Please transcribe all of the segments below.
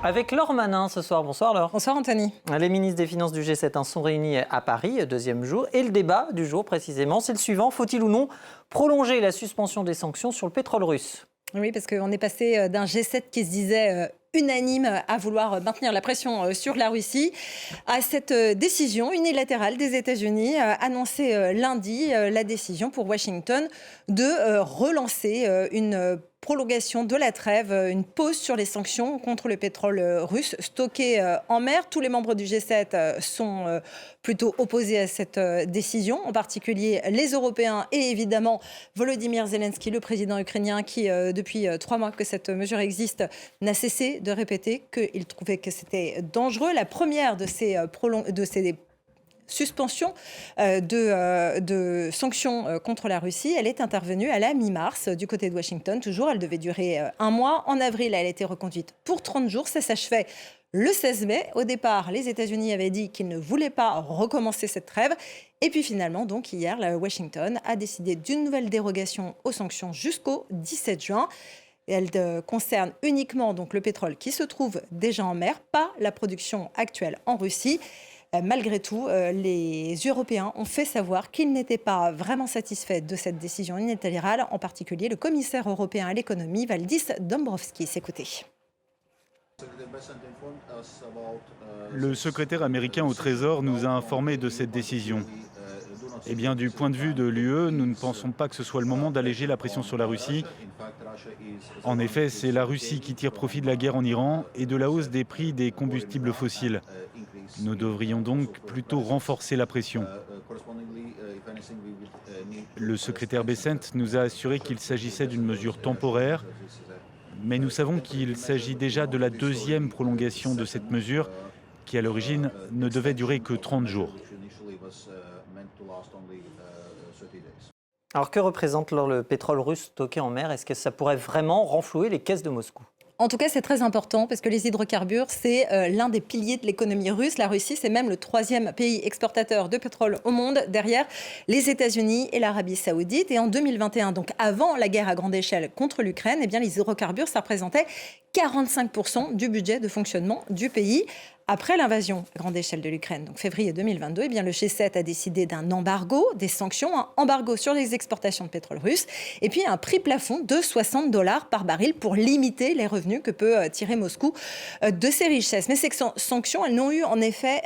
Avec Laure Manin ce soir. Bonsoir Laure. Bonsoir Anthony. Les ministres des Finances du G7 sont réunis à Paris, deuxième jour. Et le débat du jour précisément, c'est le suivant. Faut-il ou non prolonger la suspension des sanctions sur le pétrole russe ? Oui, parce qu'on est passé d'un G7 qui se disait unanime à vouloir maintenir la pression sur la Russie à cette décision unilatérale des États-Unis annoncée lundi, la décision pour Washington de relancer une prolongation de la trêve, une pause sur les sanctions contre le pétrole russe stocké en mer. Tous les membres du G7 sont plutôt opposés à cette décision, en particulier les Européens et évidemment Volodymyr Zelensky, le président ukrainien, qui depuis 3 mois que cette mesure existe, n'a cessé de répéter qu'il trouvait que c'était dangereux. La première de ces suspension de sanctions contre la Russie. Elle est intervenue à la mi-mars du côté de Washington. Toujours, elle devait durer 1 mois. En avril, elle a été reconduite pour 30 jours. Ça s'achevait le 16 mai. Au départ, les États-Unis avaient dit qu'ils ne voulaient pas recommencer cette trêve. Et puis finalement, donc hier, Washington a décidé d'une nouvelle dérogation aux sanctions jusqu'au 17 juin. Elle concerne uniquement donc le pétrole qui se trouve déjà en mer, pas la production actuelle en Russie. Malgré tout, les Européens ont fait savoir qu'ils n'étaient pas vraiment satisfaits de cette décision unilatérale, en particulier le commissaire européen à l'économie, Valdis Dombrovskis. Écoutez. Le secrétaire américain au Trésor nous a informés de cette décision. Eh bien, du point de vue de l'UE, nous ne pensons pas que ce soit le moment d'alléger la pression sur la Russie. En effet, c'est la Russie qui tire profit de la guerre en Iran et de la hausse des prix des combustibles fossiles. Nous devrions donc plutôt renforcer la pression. Le secrétaire Bessent nous a assuré qu'il s'agissait d'une mesure temporaire, mais nous savons qu'il s'agit déjà de la 2e prolongation de cette mesure qui, à l'origine, ne devait durer que 30 jours. Alors que représente le pétrole russe stocké en mer ? Est-ce que ça pourrait vraiment renflouer les caisses de Moscou ? En tout cas, c'est très important parce que les hydrocarbures, c'est l'un des piliers de l'économie russe. La Russie, c'est même le 3e pays exportateur de pétrole au monde, derrière les États-Unis et l'Arabie Saoudite. Et en 2021, donc avant la guerre à grande échelle contre l'Ukraine, eh bien, les hydrocarbures, ça représentait 45% du budget de fonctionnement du pays. Après l'invasion à grande échelle de l'Ukraine, donc février 2022, eh bien le G7 a décidé d'un embargo, des sanctions, un embargo sur les exportations de pétrole russe, et puis un prix plafond de $60 par baril pour limiter les revenus que peut tirer Moscou de ses richesses. Mais ces sanctions, elles n'ont eu en effet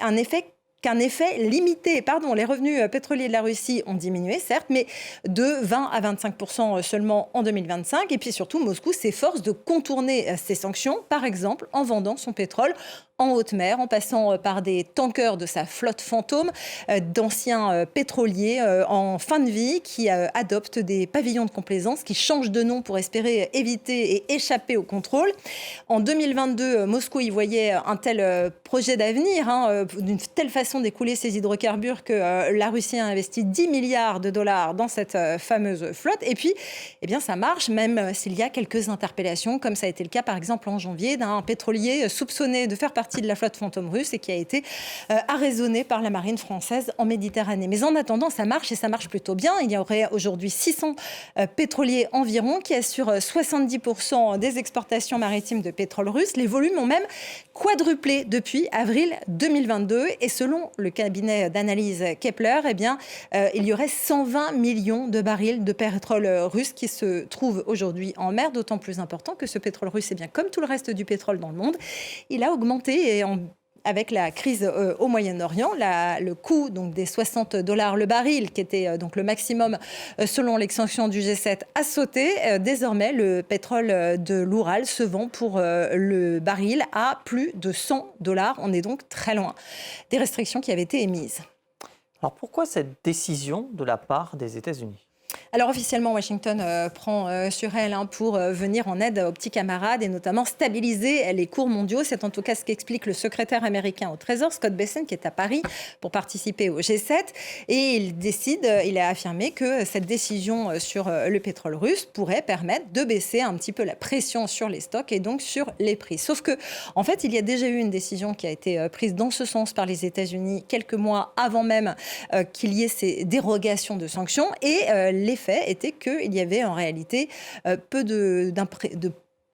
qu'un effet limité. Les revenus pétroliers de la Russie ont diminué, certes, mais de 20 à 25% seulement en 2025. Et puis surtout, Moscou s'efforce de contourner ces sanctions, par exemple en vendant son pétrole en haute mer, en passant par des tankers de sa flotte fantôme, d'anciens pétroliers en fin de vie qui adoptent des pavillons de complaisance, qui changent de nom pour espérer éviter et échapper au contrôle. En 2022, Moscou y voyait un tel projet d'avenir, d'une telle façon d'écouler ses hydrocarbures que la Russie a investi 10 milliards de dollars dans cette fameuse flotte. Et puis, eh bien, ça marche, même s'il y a quelques interpellations, comme ça a été le cas, par exemple, en janvier, d'un pétrolier soupçonné de faire partie de la flotte fantôme russe et qui a été arraisonné par la marine française en Méditerranée. Mais en attendant, ça marche et ça marche plutôt bien. Il y aurait aujourd'hui 600 pétroliers environ qui assurent 70% des exportations maritimes de pétrole russe. Les volumes ont même quadruplé depuis avril 2022 et selon le cabinet d'analyse Kepler, eh bien, il y aurait 120 millions de barils de pétrole russe qui se trouvent aujourd'hui en mer, d'autant plus important que ce pétrole russe, eh bien, comme tout le reste du pétrole dans le monde, il a augmenté et avec la crise au Moyen-Orient, le coût donc, des $60 le baril, qui était donc le maximum selon les sanctions du G7, a sauté. Désormais, le pétrole de l'Oural se vend pour le baril à plus de $100. On est donc très loin des restrictions qui avaient été émises. Alors pourquoi cette décision de la part des États-Unis ? Alors officiellement, Washington prend sur elle pour venir en aide aux petits camarades et notamment stabiliser les cours mondiaux. C'est en tout cas ce qu'explique le secrétaire américain au Trésor, Scott Bessent, qui est à Paris pour participer au G7. Et il a affirmé que cette décision sur le pétrole russe pourrait permettre de baisser un petit peu la pression sur les stocks et donc sur les prix. Sauf que, en fait, il y a déjà eu une décision qui a été prise dans ce sens par les États-Unis quelques mois avant même qu'il y ait ces dérogations de sanctions. Et l'effet était qu'il y avait en réalité peu de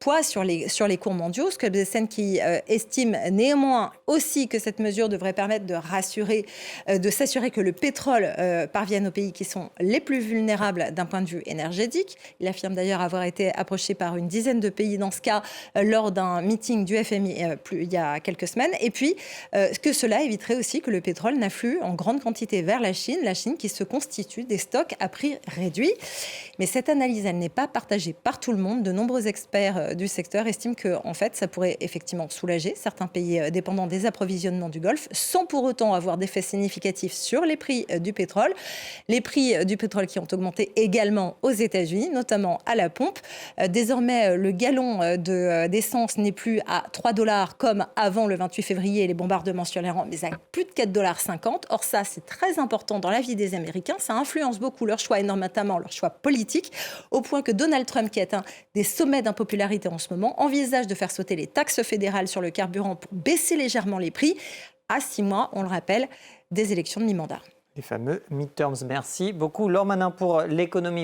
poids sur les cours mondiaux. Skjolbesen qui estime néanmoins aussi que cette mesure devrait permettre de s'assurer que le pétrole parvienne aux pays qui sont les plus vulnérables d'un point de vue énergétique. Il affirme d'ailleurs avoir été approché par une dizaine de pays dans ce cas lors d'un meeting du FMI il y a quelques semaines. Et puis, que cela éviterait aussi que le pétrole n'afflue en grande quantité vers la Chine qui se constitue des stocks à prix réduit. Mais cette analyse, elle n'est pas partagée par tout le monde. De nombreux experts du secteur estiment que, en fait, ça pourrait effectivement soulager certains pays dépendants des approvisionnements du Golfe, sans pour autant avoir d'effet significatif sur les prix du pétrole. Les prix du pétrole qui ont augmenté également aux États-Unis, notamment à la pompe. Désormais, le gallon d'essence n'est plus à 3 $ comme avant le 28 février, les bombardements sur l'Iran, mais à plus de 4,50 $. Or ça, c'est très important dans la vie des Américains. Ça influence beaucoup leur choix et notamment leur choix politique, au point que Donald Trump, qui atteint des sommets d'impopularité en ce moment, envisage de faire sauter les taxes fédérales sur le carburant pour baisser légèrement les prix à 6 mois, on le rappelle, des élections de mi-mandat. Les fameux midterms. Merci beaucoup, Laure Manin, pour l'économie.